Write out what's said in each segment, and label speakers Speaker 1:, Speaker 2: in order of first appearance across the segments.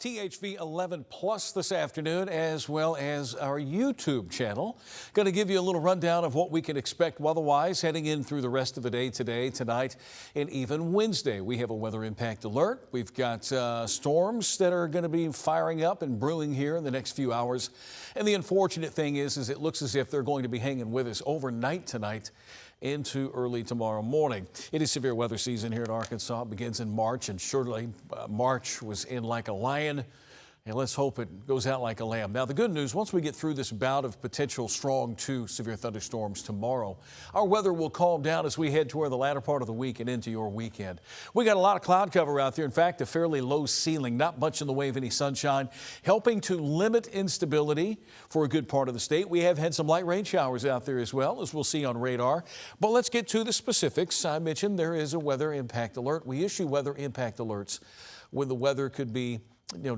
Speaker 1: THV 11 Plus this afternoon, as well as our YouTube channel. Going to give you a little rundown of what we can expect weather-wise heading in through the rest of the day today, tonight, and even Wednesday. We have a weather impact alert. We've got storms that are going to be firing up and brewing here in the next few hours. And the unfortunate thing is it looks as if they're going to be hanging with us overnight tonight into early tomorrow morning. It is severe weather season here in Arkansas. It begins in March, and surely March was in like a lion. And let's hope it goes out like a lamb. Now, the good news, once we get through this bout of potential strong to severe thunderstorms tomorrow, our weather will calm down as we head toward the latter part of the week and into your weekend. We got a lot of cloud cover out there. In fact, a fairly low ceiling, not much in the way of any sunshine, helping to limit instability for a good part of the state. We have had some light rain showers out there as well, as we'll see on radar. But let's get to the specifics. I mentioned there is a weather impact alert. We issue weather impact alerts when the weather could be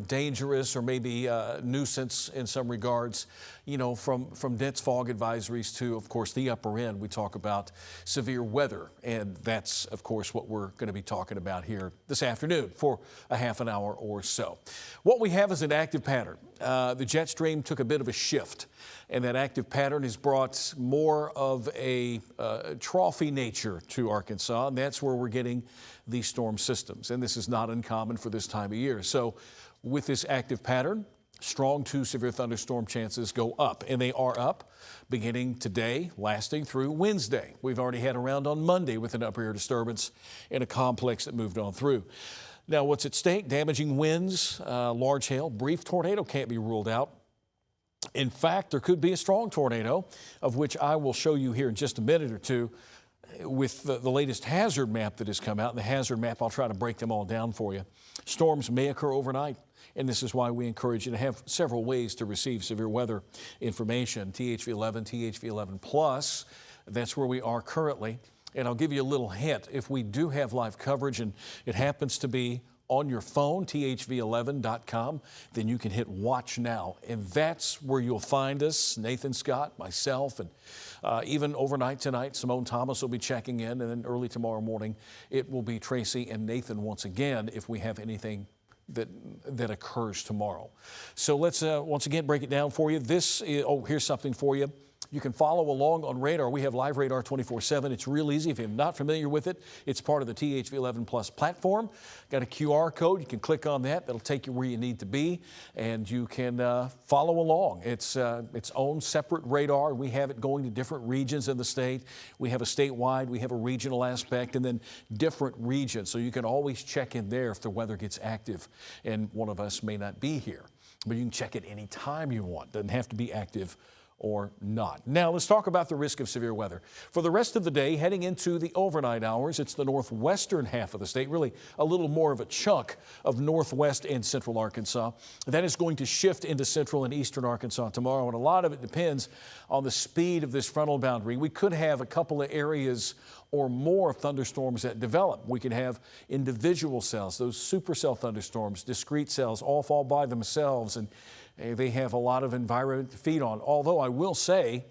Speaker 1: dangerous or maybe a nuisance in some regards, from dense fog advisories to, of course, the upper end. We talk about severe weather, and that's, of course, what we're going to be talking about here this afternoon for a half an hour or so. What we have is an active pattern. The jet stream took a bit of a shift, and that active pattern has brought more of a trophy nature to Arkansas, and that's where we're getting these storm systems. And this is not uncommon for this time of year. So with this active pattern, strong to severe thunderstorm chances go up, and they are up beginning today, lasting through Wednesday. We've already had a round on Monday with an upper air disturbance in a complex that moved on through. Now, what's at stake? Damaging winds, large hail, brief tornado can't be ruled out. In fact, there could be a strong tornado, of which I will show you here in just a minute or two with the latest hazard map that has come out. And the hazard map, I'll try to break them all down for you. Storms may occur overnight, and this is why we encourage you to have several ways to receive severe weather information. THV 11, THV 11 Plus, that's where we are currently. And I'll give you a little hint. If we do have live coverage and it happens to be on your phone, thv11.com, then you can hit watch now. And that's where you'll find us, Nathan Scott, myself, and even overnight tonight, Simone Thomas will be checking in, and then early tomorrow morning, it will be Tracy and Nathan once again if we have anything that occurs tomorrow. So let's once again break it down for you. Here's something for you. You can follow along on radar. We have live radar 24/7. It's real easy. If you're not familiar with it, it's part of the THV 11 Plus platform. Got a QR code. You can click on that. That'll take you where you need to be, and you can follow along. It's its own separate radar. We have it going to different regions in the state. We have a statewide, we have a regional aspect, and then different regions. So you can always check in there if the weather gets active, and one of us may not be here. But you can check it anytime you want. Doesn't have to be active or not. Now, let's talk about the risk of severe weather. For the rest of the day, heading into the overnight hours, it's the northwestern half of the state, really a little more of a chunk of northwest and central Arkansas. That is going to shift into central and eastern Arkansas tomorrow, and a lot of it depends on the speed of this frontal boundary. We could have a couple of areas or more thunderstorms that develop. We could have individual cells, those supercell thunderstorms, discrete cells, all fall by themselves, and they have a lot of environment to feed on. Although I will say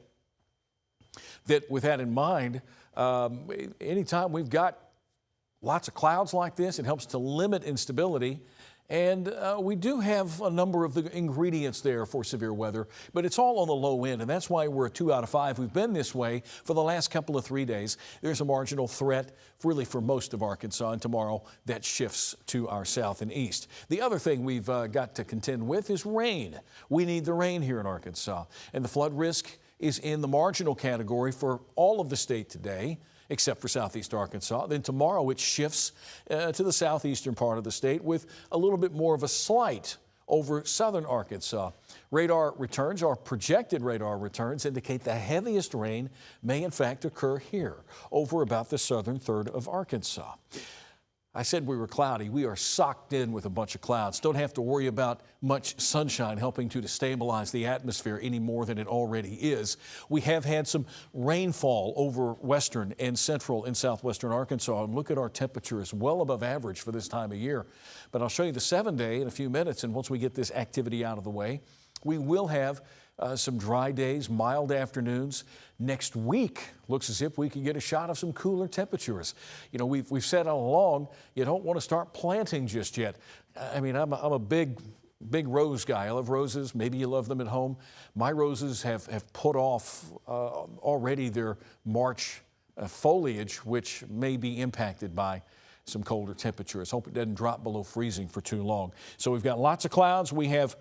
Speaker 1: that with that in mind, anytime we've got lots of clouds like this, it helps to limit instability. And we do have a number of the ingredients there for severe weather, but it's all on the low end, and that's why we're a 2 out of 5. We've been this way for the last couple of 3 days. There's a marginal threat really for most of Arkansas, and tomorrow that shifts to our south and east. The other thing we've got to contend with is rain. We need the rain here in Arkansas, and the flood risk is in the marginal category for all of the state today, except for southeast Arkansas. Then tomorrow it shifts to the southeastern part of the state with a little bit more of a slight over southern Arkansas. Radar returns, our projected radar returns, indicate the heaviest rain may in fact occur here over about the southern third of Arkansas. I said we were cloudy. We are socked in with a bunch of clouds. Don't have to worry about much sunshine helping to stabilize the atmosphere any more than it already is. We have had some rainfall over western and central and southwestern Arkansas. And look at our temperatures, well above average for this time of year. But I'll show you the 7-day in a few minutes. And once we get this activity out of the way, we will have some dry days, mild afternoons. Next week looks as if we could get a shot of some cooler temperatures. You know, we've said all along, you don't want to start planting just yet. I mean, I'm a big big rose guy. I love roses. Maybe you love them at home. My roses have put off already their March foliage, which may be impacted by some colder temperatures. Hope it doesn't drop below freezing for too long. So we've got lots of clouds. We have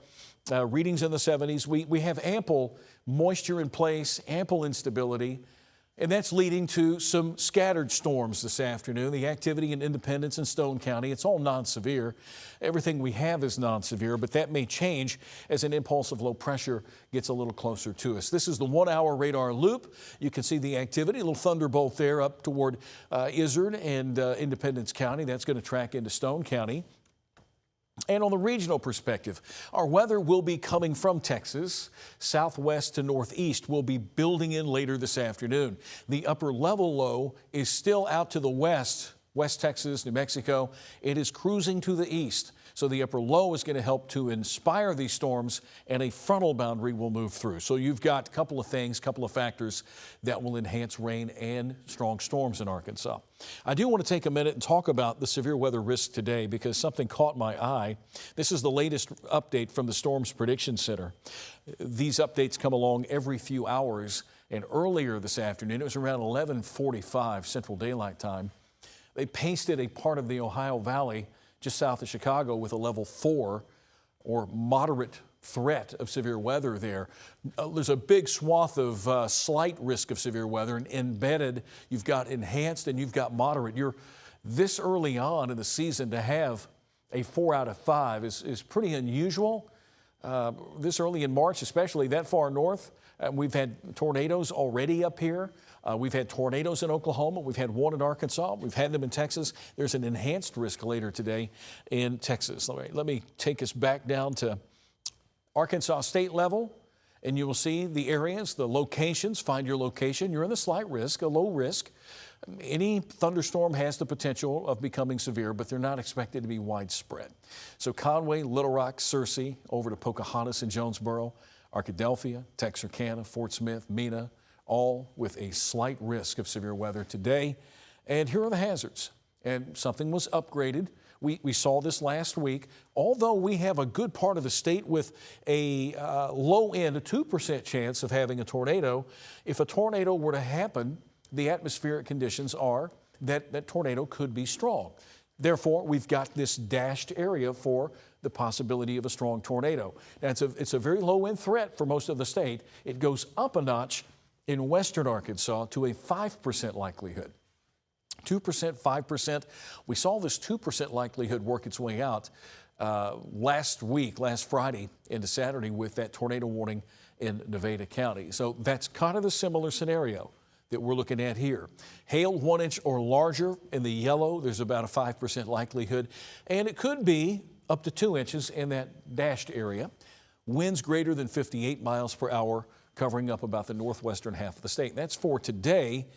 Speaker 1: readings in the 70s. We have ample moisture in place, ample instability. And that's leading to some scattered storms this afternoon. The activity in Independence and Stone County, it's all non-severe. Everything we have is non-severe, but that may change as an impulse of low pressure gets a little closer to us. This is the 1 hour radar loop. You can see the activity, a little thunderbolt there up toward Izard and Independence County. That's going to track into Stone County. And on the regional perspective, our weather will be coming from Texas. Southwest to northeast will be building in later this afternoon. The upper level low is still out to the west, West Texas, New Mexico. It is cruising to the east. So the upper low is going to help to inspire these storms, and a frontal boundary will move through. So you've got a couple of things, a couple of factors that will enhance rain and strong storms in Arkansas. I do want to take a minute and talk about the severe weather risk today because something caught my eye. This is the latest update from the Storms Prediction Center. These updates come along every few hours, and earlier this afternoon, it was around 11:45 Central Daylight Time, they pasted a part of the Ohio Valley just south of Chicago with a level 4 or moderate threat of severe weather there. There's a big swath of slight risk of severe weather, and embedded you've got enhanced and you've got moderate. You're this early on in the season to have a 4 out of 5 is pretty unusual. This early in March, especially that far north. We've had tornadoes already up here. We've had tornadoes in Oklahoma. We've had one in Arkansas. We've had them in Texas. There's an enhanced risk later today in Texas. Let me take us back down to Arkansas state level, and you will see the areas, the locations. Find your location. You're in the slight risk, a low risk. Any thunderstorm has the potential of becoming severe, but they're not expected to be widespread. So Conway, Little Rock, Searcy, over to Pocahontas and Jonesboro, Arkadelphia, Texarkana, Fort Smith, Mena, all with a slight risk of severe weather today. And here are the hazards. And something was upgraded. We saw this last week. Although we have a good part of the state with a low end, a 2% chance of having a tornado, if a tornado were to happen, the atmospheric conditions are that that tornado could be strong. Therefore, we've got this dashed area for the possibility of a strong tornado. Now, it's a very low-end threat for most of the state. It goes up a notch in western Arkansas to a 5% likelihood. 2%, 5%. We saw this 2% likelihood work its way out last Friday into Saturday with that tornado warning in Nevada County. So that's kind of the similar scenario that we're looking at here. Hail 1 inch or larger in the yellow, there's about a 5% likelihood, and it could be up to 2 inches in that dashed area. Winds greater than 58 miles per hour, covering up about the northwestern half of the state. That's for today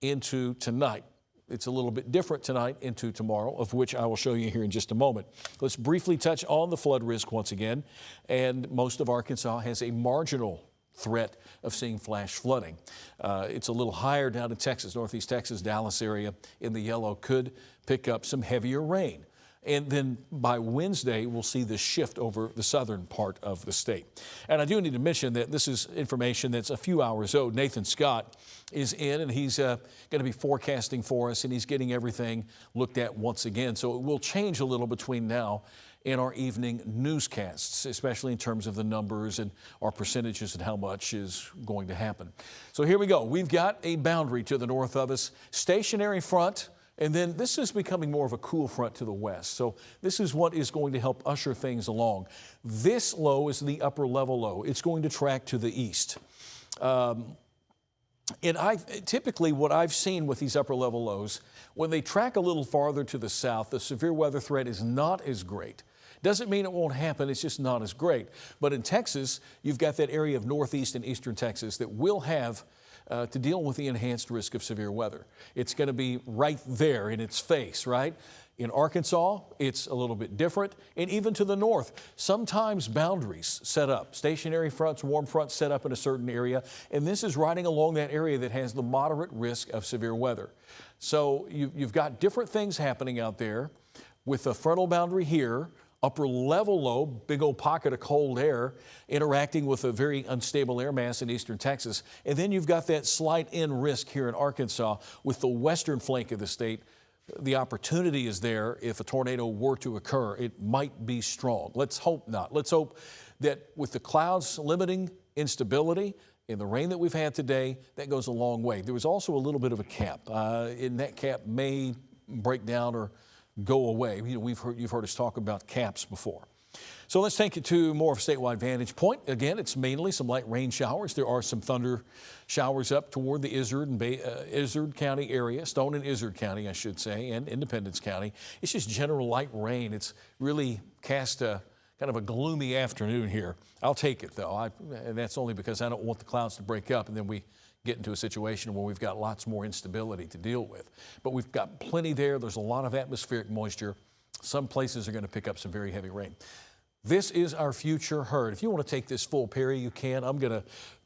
Speaker 1: into tonight. It's a little bit different tonight into tomorrow, of which I will show you here in just a moment. Let's briefly touch on the flood risk once again. And most of Arkansas has a marginal threat of seeing flash flooding. It's a little higher down in Texas, northeast Texas, Dallas area in the yellow could pick up some heavier rain. And then by Wednesday, we'll see this shift over the southern part of the state. And I do need to mention that this is information that's a few hours old. Nathan Scott is in, and he's going to be forecasting for us, and he's getting everything looked at once again. So it will change a little between now and our evening newscasts, especially in terms of the numbers and our percentages and how much is going to happen. So here we go. We've got a boundary to the north of us, stationary front. And then this is becoming more of a cool front to the west. So this is what is going to help usher things along. This low is the upper level low. It's going to track to the east. And typically what I've seen with these upper level lows, when they track a little farther to the south, the severe weather threat is not as great. Doesn't mean it won't happen, it's just not as great. But in Texas, you've got that area of northeast and eastern Texas that will have to deal with the enhanced risk of severe weather. It's going to be right there in its face, right? In Arkansas, it's a little bit different. And even to the north, sometimes boundaries set up, stationary fronts, warm fronts set up in a certain area. And this is riding along that area that has the moderate risk of severe weather. So you've got different things happening out there with the frontal boundary here, upper level low, big old pocket of cold air interacting with a very unstable air mass in eastern Texas. And then you've got that slight in risk here in Arkansas with the western flank of the state. The opportunity is there if a tornado were to occur. It might be strong. Let's hope not. Let's hope that with the clouds limiting instability and the rain that we've had today, that goes a long way. There was also a little bit of a cap, and that cap may break down or go away. You know, you've heard us talk about caps before. So let's take it to more of a statewide vantage point. Again, it's mainly some light rain showers. There are some thunder showers up toward the Izard County area, Stone and Izard County, I should say, and Independence County. It's just general light rain. It's really cast a kind of a gloomy afternoon here. I'll take it, though. And that's only because I don't want the clouds to break up and then we get into a situation where we've got lots more instability to deal with. But we've got plenty there. There's a lot of atmospheric moisture. Some places are going to pick up some very heavy rain. This is our future herd. If you want to take this full Perry, you can. I'm going to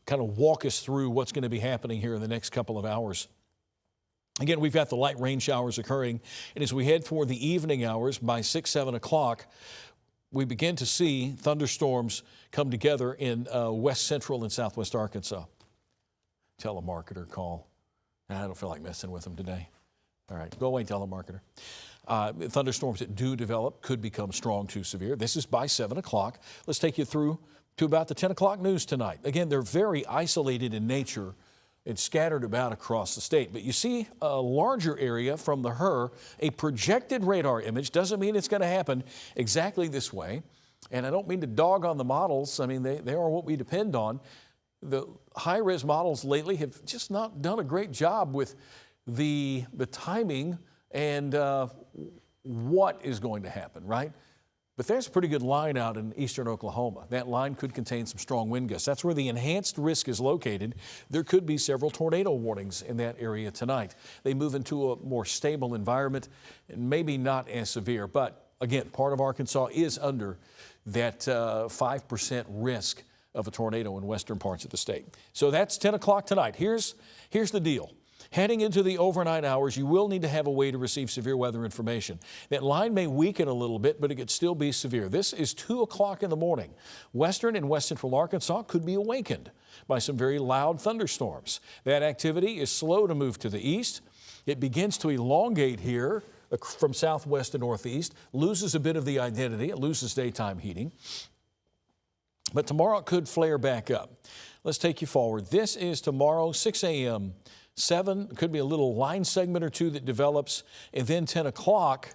Speaker 1: kind of walk us through what's going to be happening here in the next couple of hours. Again, we've got the light rain showers occurring. And as we head toward the evening hours, by 6, 7 o'clock, we begin to see thunderstorms come together in west central and southwest Arkansas. Telemarketer call. I don't feel like messing with them today. All right, go away, telemarketer. Thunderstorms that do develop could become strong to severe. This is by 7 o'clock. Let's take you through to about the 10 o'clock news tonight. Again, they're very isolated in nature and scattered about across the state. But you see a larger area from the HRRR, a projected radar image. Doesn't mean it's going to happen exactly this way. And I don't mean to dog on the models. I mean, they are what we depend on. The high-res models lately have just not done a great job with the timing and what is going to happen, right? But there's a pretty good line out in eastern Oklahoma. That line could contain some strong wind gusts. That's where the enhanced risk is located. There could be several tornado warnings in that area tonight. They move into a more stable environment and maybe not as severe. But again, part of Arkansas is under that 5% risk of a tornado in western parts of the state. So that's 10 o'clock tonight. Here's the deal. Heading into the overnight hours, you will need to have a way to receive severe weather information. That line may weaken a little bit, but it could still be severe. This is 2 o'clock in the morning. Western and west central Arkansas could be awakened by some very loud thunderstorms. That activity is slow to move to the east. It begins to elongate here from southwest to northeast, loses a bit of the identity. It loses daytime heating. But tomorrow it could flare back up. Let's take you forward. This is tomorrow, 6 a.m. 7, could be a little line segment or two that develops, and then 10 o'clock,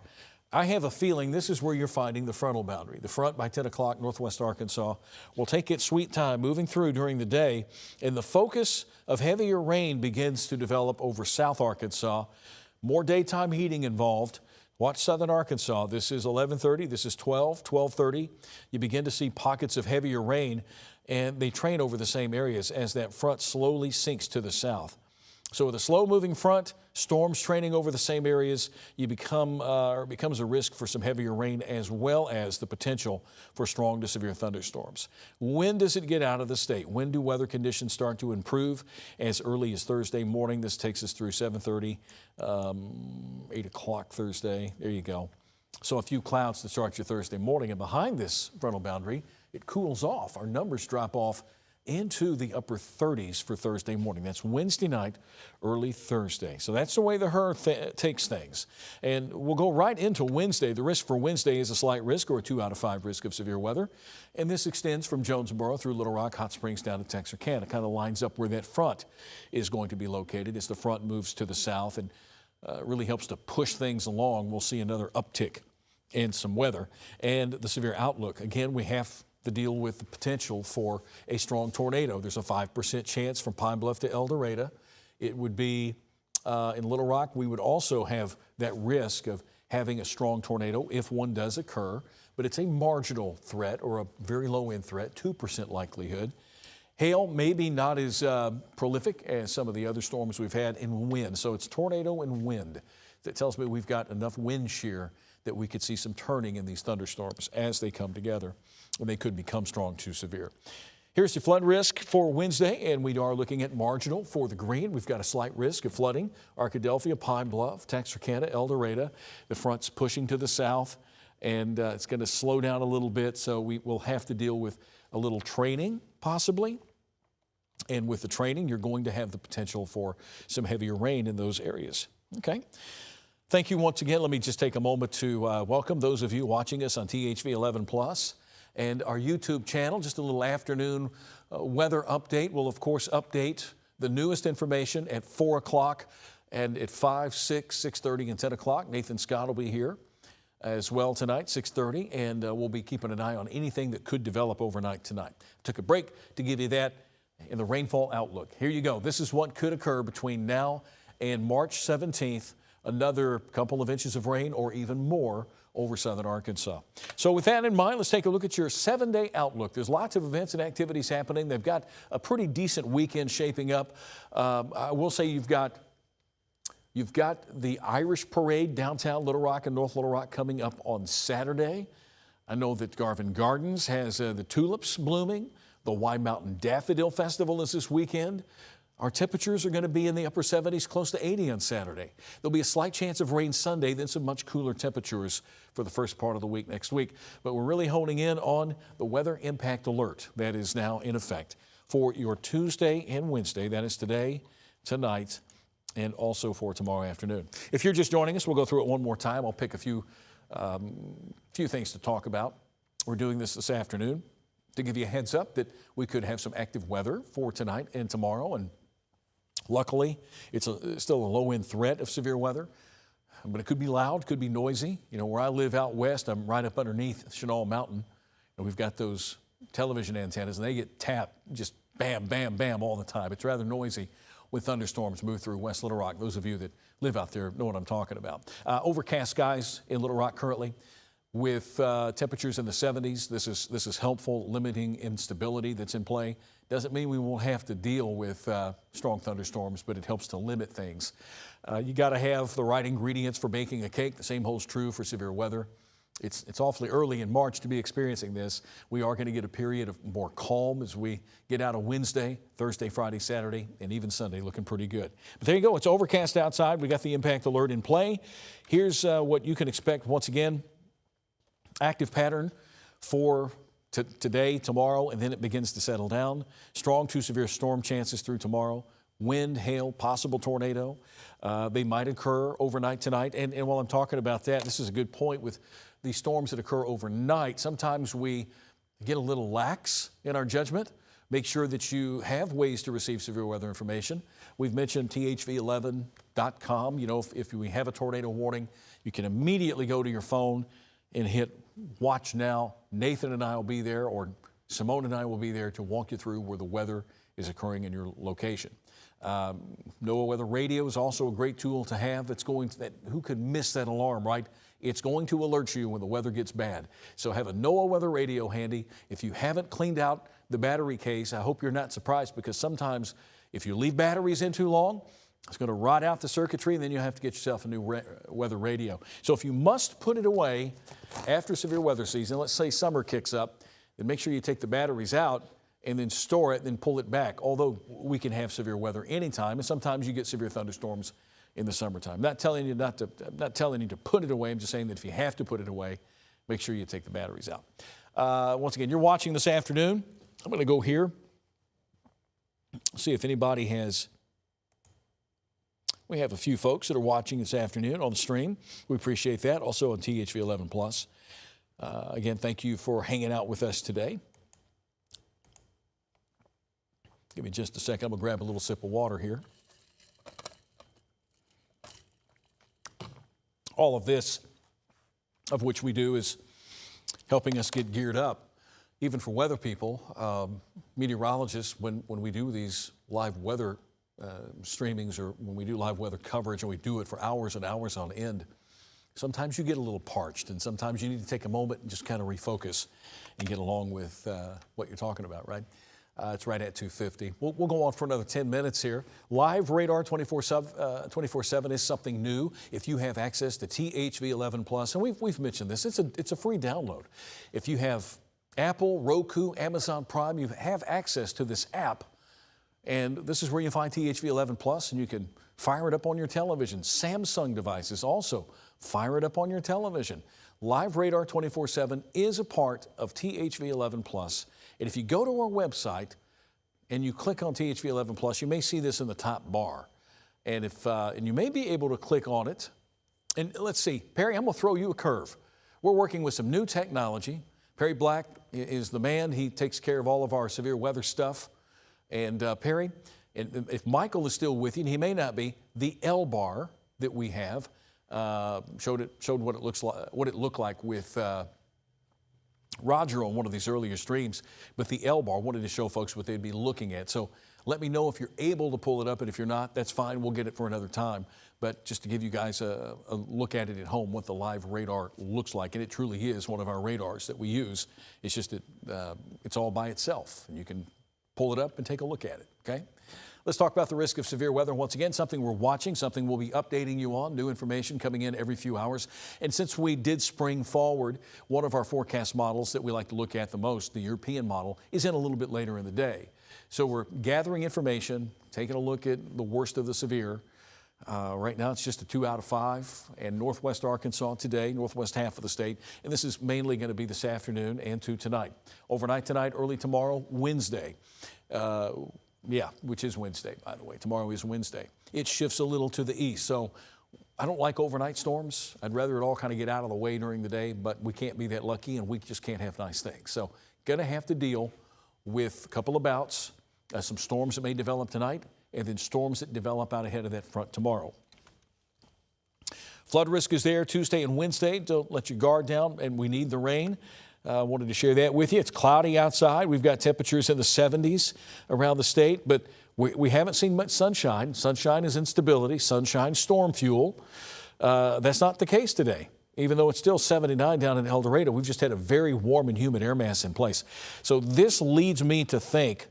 Speaker 1: I have a feeling this is where you're finding the frontal boundary. The front by 10 o'clock, northwest Arkansas, will take its sweet time moving through during the day, and the focus of heavier rain begins to develop over south Arkansas. More daytime heating involved. Watch southern Arkansas. This is 11:30. This is 12:30. You begin to see pockets of heavier rain, and they train over the same areas as that front slowly sinks to the south. So with a slow-moving front, storms training over the same areas, it becomes a risk for some heavier rain as well as the potential for strong to severe thunderstorms. When does it get out of the state? When do weather conditions start to improve? As early as Thursday morning. This takes us through 7:30, 8 o'clock Thursday. There you go. So a few clouds to start your Thursday morning. And behind this frontal boundary, it cools off. Our numbers drop off into the upper 30s for Thursday morning. That's Wednesday night, early Thursday. So that's the way the HRRR takes things. And we'll go right into Wednesday. The risk for Wednesday is a slight risk or a 2 out of 5 risk of severe weather. And this extends from Jonesboro through Little Rock, Hot Springs down to Texarkana. It kind of lines up where that front is going to be located as the front moves to the south and really helps to push things along. We'll see another uptick in some weather and the severe outlook. Again, we have to deal with the potential for a strong tornado. There's a 5% chance from Pine Bluff to El Dorado. It would be in Little Rock. We would also have that risk of having a strong tornado if one does occur, but it's a marginal threat or a very low end threat, 2% likelihood. Hail maybe not as prolific as some of the other storms we've had, and wind. So it's tornado and wind. That tells me we've got enough wind shear that we could see some turning in these thunderstorms as they come together, and they could become strong to severe. Here's the flood risk for Wednesday, and we are looking at marginal for the green. We've got a slight risk of flooding. Arkadelphia, Pine Bluff, Texarkana, El Dorado. The front's pushing to the south. and it's going to slow down a little bit, so we will have to deal with a little training possibly. And with the training, you're going to have the potential for some heavier rain in those areas. Okay. Thank you once again. Let me just take a moment to welcome those of you watching us on THV 11 Plus and our YouTube channel. Just a little afternoon weather update. We'll, of course, update the newest information at 4 o'clock and at 5, 6, 6:30, and 10 o'clock. Nathan Scott will be here as well tonight, 6:30, and we'll be keeping an eye on anything that could develop overnight tonight. Took a break to give you that in the rainfall outlook. Here you go. This is what could occur between now and March 17th. Another couple of inches of rain or even more over southern Arkansas. So with that in mind, let's take a look at your 7-day outlook. There's lots of events and activities happening. They've got a pretty decent weekend shaping up. I will say you've got the Irish Parade downtown Little Rock and North Little Rock coming up on Saturday. I know that Garvin Gardens has the tulips blooming. The Y Mountain Daffodil Festival is this weekend. Our temperatures are going to be in the upper 70s, close to 80 on Saturday. There'll be a slight chance of rain Sunday, then some much cooler temperatures for the first part of the week next week. But we're really honing in on the weather impact alert that is now in effect for your Tuesday and Wednesday. That is today, tonight, and also for tomorrow afternoon. If you're just joining us, we'll go through it one more time. I'll pick a few things to talk about. We're doing this afternoon to give you a heads up that we could have some active weather for tonight and tomorrow. And luckily, it's still a low-end threat of severe weather, but it could be loud, could be noisy. You know, where I live out west, I'm right up underneath Chenal Mountain, and we've got those television antennas, and they get tapped just bam, bam, bam all the time. It's rather noisy when thunderstorms move through West Little Rock. Those of you that live out there know what I'm talking about. Overcast skies in Little Rock currently, with temperatures in the 70s. This is helpful, limiting instability that's in play. Doesn't mean we won't have to deal with strong thunderstorms, but it helps to limit things. You got to have the right ingredients for baking a cake. The same holds true for severe weather. It's awfully early in March to be experiencing this. We are going to get a period of more calm as we get out of Wednesday, Thursday, Friday, Saturday, and even Sunday looking pretty good. But there you go. It's overcast outside. We got the impact alert in play. Here's what you can expect once again. Active pattern for today, tomorrow, and then it begins to settle down. Strong to severe storm chances through tomorrow. Wind, hail, possible tornado. They might occur overnight tonight. And while I'm talking about that, this is a good point with these storms that occur overnight. Sometimes we get a little lax in our judgment. Make sure that you have ways to receive severe weather information. We've mentioned thv11.com. You know, if we have a tornado warning, you can immediately go to your phone and hit watch now. Nathan and I will be there, or Simone and I will be there to walk you through where the weather is occurring in your location. NOAA Weather Radio is also a great tool to have. Who could miss that alarm, right? It's going to alert you when the weather gets bad. So have a NOAA Weather Radio handy. If you haven't cleaned out the battery case, I hope you're not surprised, because sometimes if you leave batteries in too long, it's going to rot out the circuitry, and then you have to get yourself a new weather radio. So if you must put it away after severe weather season, let's say summer kicks up, then make sure you take the batteries out and then store it, then pull it back. Although we can have severe weather anytime, and sometimes you get severe thunderstorms in the summertime. I'm not telling you to put it away. I'm just saying that if you have to put it away, make sure you take the batteries out. Once again, you're watching this afternoon. I'm going to go here, see if anybody has. We have a few folks that are watching this afternoon on the stream. We appreciate that. Also on THV 11 Plus. Again, thank you for hanging out with us today. Give me just a second. I'm going to grab a little sip of water here. All of this, of which we do, is helping us get geared up. Even for weather people, meteorologists, when we do these live weather streamings, or when we do live weather coverage and we do it for hours and hours on end, sometimes you get a little parched, and sometimes you need to take a moment and just kind of refocus and get along with what you're talking about, right? It's right at 2:50. We'll go on for another 10 minutes here. Live radar 24/7 is something new. If you have access to THV 11 Plus, and we've mentioned this, it's a free download. If you have Apple, Roku, Amazon Prime, you have access to this app. And this is where you find THV 11 Plus, and you can fire it up on your television. Samsung devices also, fire it up on your television. Live Radar 24/7 is a part of THV 11 Plus. And if you go to our website and you click on THV 11 Plus, you may see this in the top bar. And and you may be able to click on it. And let's see, Perry, I'm going to throw you a curve. We're working with some new technology. Perry Black is the man. He takes care of all of our severe weather stuff. And Perry, and if Michael is still with you, and he may not be, the L bar that we have showed what it looked like with Roger on one of these earlier streams. But the L bar wanted to show folks what they'd be looking at. So let me know if you're able to pull it up, and if you're not, that's fine. We'll get it for another time. But just to give you guys a look at it at home, what the live radar looks like, and it truly is one of our radars that we use. It's just that it's all by itself, and you can pull it up and take a look at it, okay? Let's talk about the risk of severe weather. Once again, something we're watching, something we'll be updating you on, new information coming in every few hours. And since we did spring forward, one of our forecast models that we like to look at the most, the European model, is in a little bit later in the day. So we're gathering information, taking a look at the worst of the severe. Right now, it's just a 2 out of 5, and northwest Arkansas today, northwest half of the state, and this is mainly going to be this afternoon and to tonight. Overnight tonight, early tomorrow, Wednesday. Which is Wednesday, by the way. Tomorrow is Wednesday. It shifts a little to the east, so I don't like overnight storms. I'd rather it all kind of get out of the way during the day, but we can't be that lucky, and we just can't have nice things. So going to have to deal with a couple of bouts, some storms that may develop tonight, and then storms that develop out ahead of that front tomorrow. Flood risk is there Tuesday and Wednesday. Don't let your guard down, and we need the rain. Wanted to share that with you. It's cloudy outside. We've got temperatures in the 70s around the state, but we haven't seen much sunshine. Sunshine is instability. Sunshine, storm fuel. That's not the case today. Even though it's still 79 down in El Dorado, we've just had a very warm and humid air mass in place. So this leads me to think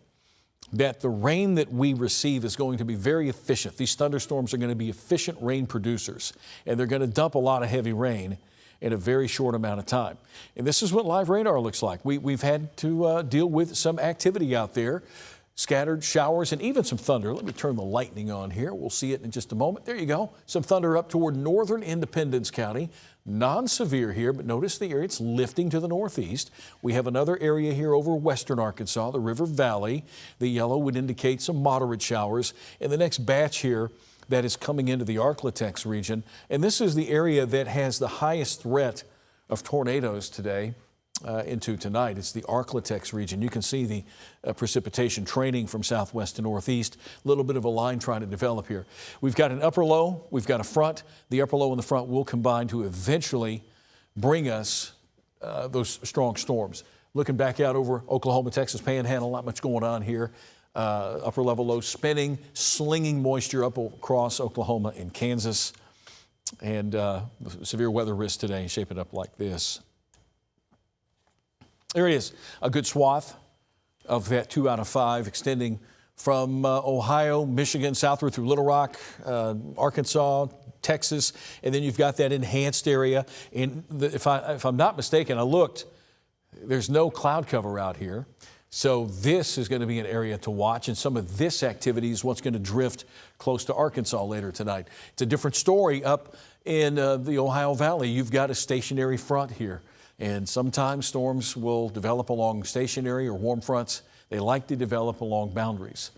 Speaker 1: that the rain that we receive is going to be very efficient. These thunderstorms are going to be efficient rain producers, and they're going to dump a lot of heavy rain in a very short amount of time. And this is what live radar looks like. We've had to deal with some activity out there, scattered showers and even some thunder. Let me turn the lightning on here. We'll see it in just a moment. There you go. Some thunder up toward northern Independence County. Non-severe here, but notice the area, it's lifting to the northeast. We have another area here over western Arkansas, the River Valley. The yellow would indicate some moderate showers. And the next batch here that is coming into the Arklatex region. And this is the area that has the highest threat of tornadoes today into tonight. It's the Arklatex region. You can see the precipitation training from southwest to northeast. A little bit of a line trying to develop here. We've got an upper low. We've got a front. The upper low and the front will combine to eventually bring us those strong storms. Looking back out over Oklahoma, Texas Panhandle, not much going on here. Upper level low spinning, slinging moisture up across Oklahoma and Kansas. And severe weather risk today shaping up like this. There it is, a good swath of that 2 out of 5 extending from Ohio, Michigan, southward through Little Rock, Arkansas, Texas, and then you've got that enhanced area. And if I'm not mistaken, I looked, there's no cloud cover out here. So this is going to be an area to watch, and some of this activity is what's going to drift close to Arkansas later tonight. It's a different story up in the Ohio Valley. You've got a stationary front here, and sometimes storms will develop along stationary or warm fronts. They like to develop along boundaries,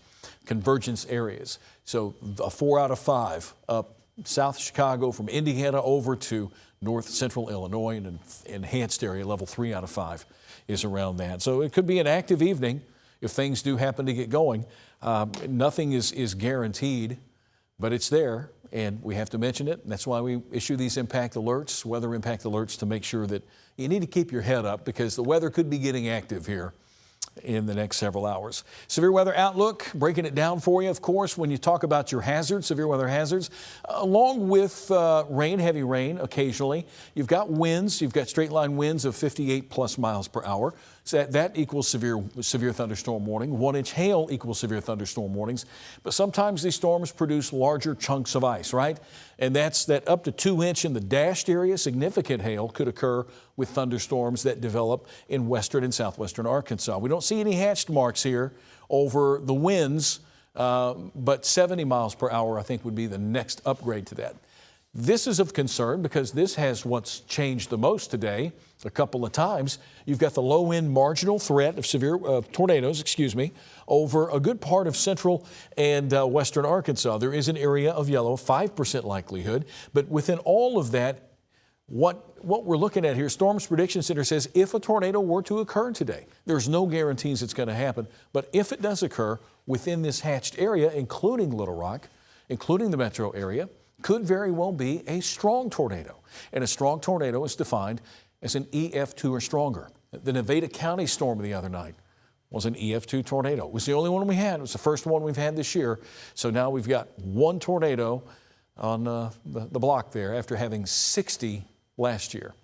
Speaker 1: convergence areas. So a 4 out of 5 up South Chicago from Indiana over to north central Illinois, and an enhanced area, level 3 out of 5 is around that. So it could be an active evening if things do happen to get going. Nothing is guaranteed, but it's there, and we have to mention it. That's why we issue these impact alerts, weather impact alerts, to make sure that you need to keep your head up, because the weather could be getting active here in the next several hours. Severe weather outlook, breaking it down for you, of course, when you talk about your hazards, severe weather hazards, along with rain, heavy rain occasionally. You've got winds, you've got straight line winds of 58 plus miles per hour. So that equals severe thunderstorm warning. 1-inch hail equals severe thunderstorm warnings. But sometimes these storms produce larger chunks of ice, right? And that's that up to 2-inch in the dashed area. Significant hail could occur with thunderstorms that develop in western and southwestern Arkansas. We don't see any hatched marks here over the winds, but 70 miles per hour, I think, would be the next upgrade to that. This is of concern because this has what's changed the most today a couple of times. You've got the low end marginal threat of severe tornadoes, over a good part of central and western Arkansas. There is an area of yellow, 5% likelihood, but within all of that, what we're looking at here, Storms Prediction Center says if a tornado were to occur today, there's no guarantees it's going to happen, but if it does occur within this hatched area, including Little Rock, including the metro area, could very well be a strong tornado. And a strong tornado is defined as an EF2 or stronger. The Nevada County storm the other night was an EF2 tornado. It was the only one we had. It was the first one we've had this year. So now we've got one tornado on the block there after having 60 last year.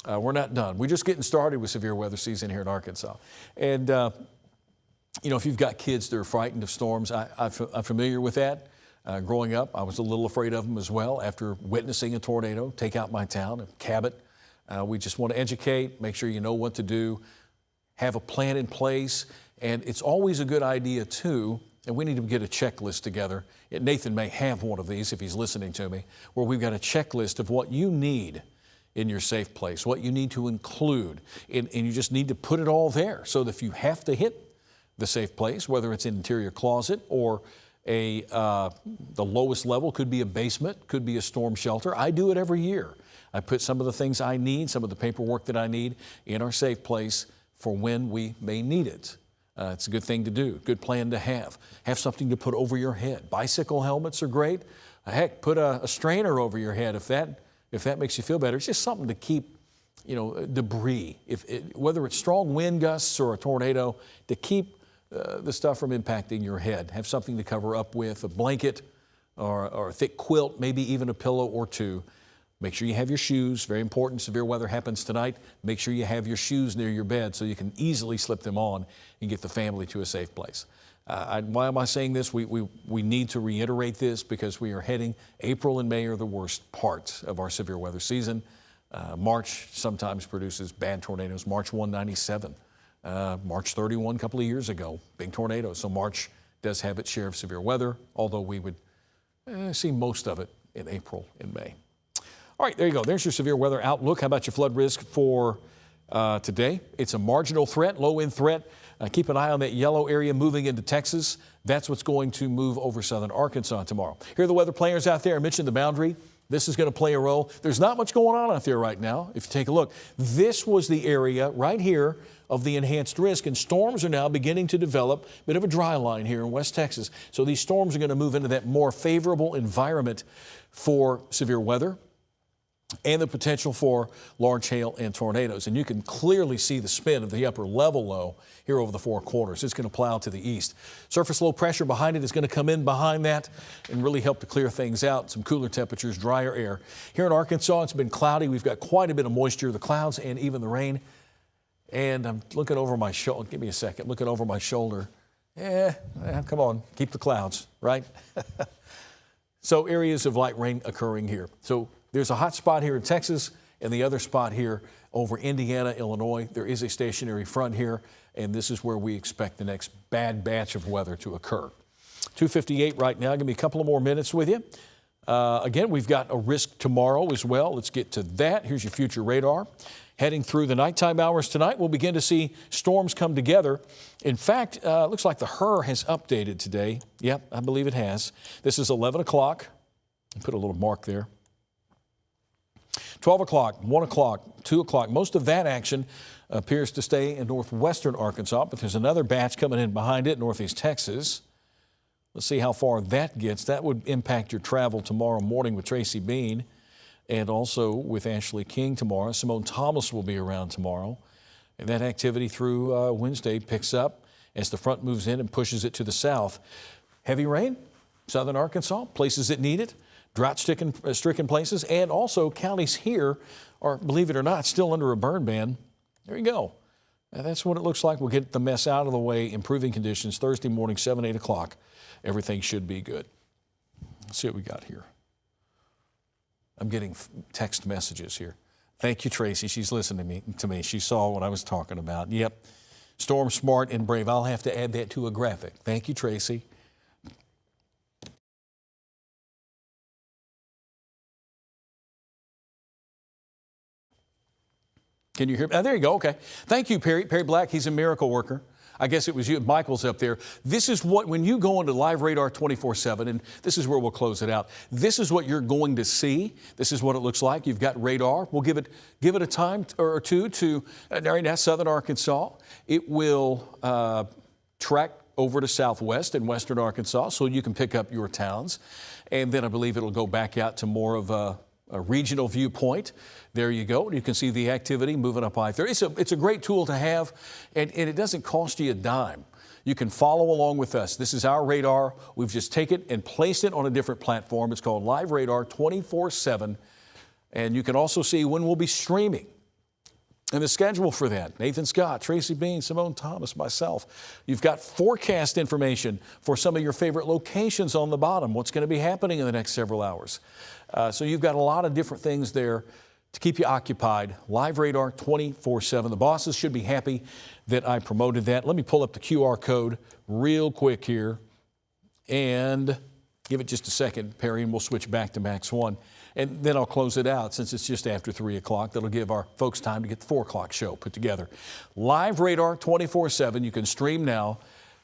Speaker 1: We're not done. We're just getting started with severe weather season here in Arkansas. And, if you've got kids that are frightened of storms, I'm familiar with that. Growing up, I was a little afraid of them as well. After witnessing a tornado take out my town, Cabot, we just want to educate, make sure you know what to do, have a plan in place. And it's always a good idea, too, and we need to get a checklist together. Nathan may have one of these if he's listening to me, where we've got a checklist of what you need in your safe place, what you need to include. And you just need to put it all there so that if you have to hit the safe place, whether it's an interior closet or the lowest level, could be a basement, could be a storm shelter. I do it every year. I put some of the things I need, some of the paperwork that I need in our safe place for when we may need it. It's a good thing to do, good plan to have. Have something to put over your head. Bicycle helmets are great. Heck, put a strainer over your head if that makes you feel better. It's just something to keep, debris, whether it's strong wind gusts or a tornado, to keep the stuff from impacting your head. Have something to cover up with, a blanket or a thick quilt, maybe even a pillow or two. Make sure you have your shoes. Very important. Severe weather happens tonight. Make sure you have your shoes near your bed so you can easily slip them on and get the family to a safe place. Why am I saying this? We need to reiterate this because we are heading, April and May are the worst parts of our severe weather season. March sometimes produces bad tornadoes. March 197. March 31 a couple of years ago, big tornado. So March does have its share of severe weather, although we would see most of it in April and May. All right, there you go. There's your severe weather outlook. How about your flood risk for today? It's a marginal threat, low-end threat. Keep an eye on that yellow area moving into Texas. That's what's going to move over southern Arkansas tomorrow. Here are the weather players out there. I mentioned the boundary. This is going to play a role. There's not much going on out there right now. If you take a look, this was the area right here of the enhanced risk, and storms are now beginning to develop. A bit of a dry line here in West Texas. So these storms are going to move into that more favorable environment for severe weather and the potential for large hail and tornadoes. And you can clearly see the spin of the upper level low here over the four corners. It's going to plow to the east. Surface low pressure behind it is going to come in behind that and really help to clear things out. Some cooler temperatures, drier air. Here in Arkansas, it's been cloudy. We've got quite a bit of moisture, the clouds and even the rain. And I'm looking over my shoulder. Give me a second. Looking over my shoulder. Come on. Keep the clouds, right? So areas of light rain occurring here. So there's a hot spot here in Texas and the other spot here over Indiana, Illinois. There is a stationary front here, and this is where we expect the next bad batch of weather to occur. 2:58 right now. Give me a couple of more minutes with you. Again, we've got a risk tomorrow as well. Let's get to that. Here's your future radar. Heading through the nighttime hours tonight, we'll begin to see storms come together. In fact, looks like the HRRR has updated today. Yep, I believe it has. This is 11 o'clock. Put a little mark there. 12 o'clock, 1 o'clock, 2 o'clock. Most of that action appears to stay in northwestern Arkansas, but there's another batch coming in behind it, northeast Texas. Let's see how far that gets. That would impact your travel tomorrow morning with Tracy Bean and also with Ashley King tomorrow. Simone Thomas will be around tomorrow. And that activity through Wednesday picks up as the front moves in and pushes it to the south. Heavy rain, southern Arkansas, places that need it. Drought-stricken places, and also counties here are, believe it or not, still under a burn ban. There you go. And that's what it looks like. We'll get the mess out of the way, improving conditions Thursday morning, 7, 8 o'clock. Everything should be good. Let's see what we got here. I'm getting text messages here. Thank you, Tracy. She's listening to me. She saw what I was talking about. Yep. Storm smart and brave. I'll have to add that to a graphic. Thank you, Tracy. Can you hear me? There you go. Okay. Thank you, Perry. Perry Black, he's a miracle worker. I guess it was you. Michael's up there. This is what, when you go into Live Radar 24/7, and this is where we'll close it out. This is what you're going to see. This is what it looks like. You've got radar. We'll give it a time or two to southern Arkansas. It will track over to southwest and western Arkansas, so you can pick up your towns. And then I believe it'll go back out to more of a regional viewpoint. There you go. You can see the activity moving up I-30. It's a great tool to have, and it doesn't cost you a dime. You can follow along with us. This is our radar. We've just taken it and placed it on a different platform. It's called Live Radar 24/7, and you can also see when we'll be streaming. And the schedule for that, Nathan Scott, Tracy Bean, Simone Thomas, myself. You've got forecast information for some of your favorite locations on the bottom, what's going to be happening in the next several hours. So you've got a lot of different things there to keep you occupied. Live Radar 24/7. The bosses should be happy that I promoted that. Let me pull up the QR code real quick here and give it just a second, Perry, and we'll switch back to Max 1. And then I'll close it out since it's just after 3 o'clock. That'll give our folks time to get the 4 o'clock show put together. Live Radar 24/7. You can stream now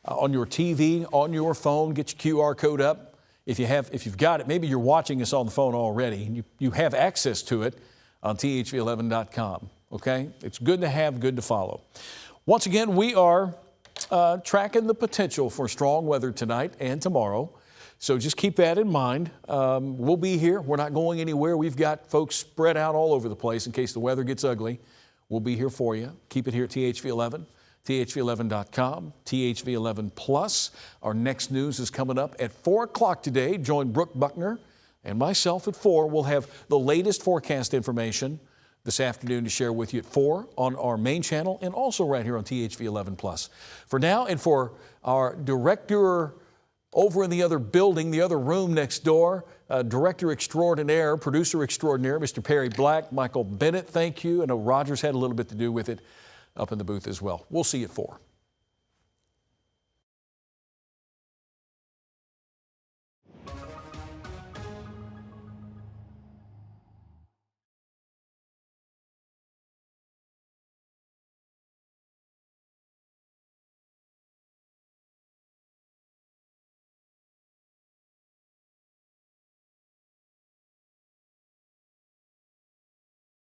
Speaker 1: on your TV, on your phone. Get your QR code up. If you've got it, maybe you're watching us on the phone already, and you have access to it on thv11.com. Okay? It's good to have, good to follow. Once again, we are tracking the potential for strong weather tonight and tomorrow. So just keep that in mind. We'll be here. We're not going anywhere. We've got folks spread out all over the place in case the weather gets ugly. We'll be here for you. Keep it here at THV11, THV11.com, THV11 Plus. Our next news is coming up at 4 o'clock today. Join Brooke Buckner and myself at 4. We'll have the latest forecast information this afternoon to share with you at 4 on our main channel and also right here on THV11 Plus. For now, and for our director over in the other building, the other room next door, director extraordinaire, producer extraordinaire, Mr. Perry Black, Michael Bennett, thank you. I know Rogers had a little bit to do with it up in the booth as well. We'll see you at 4.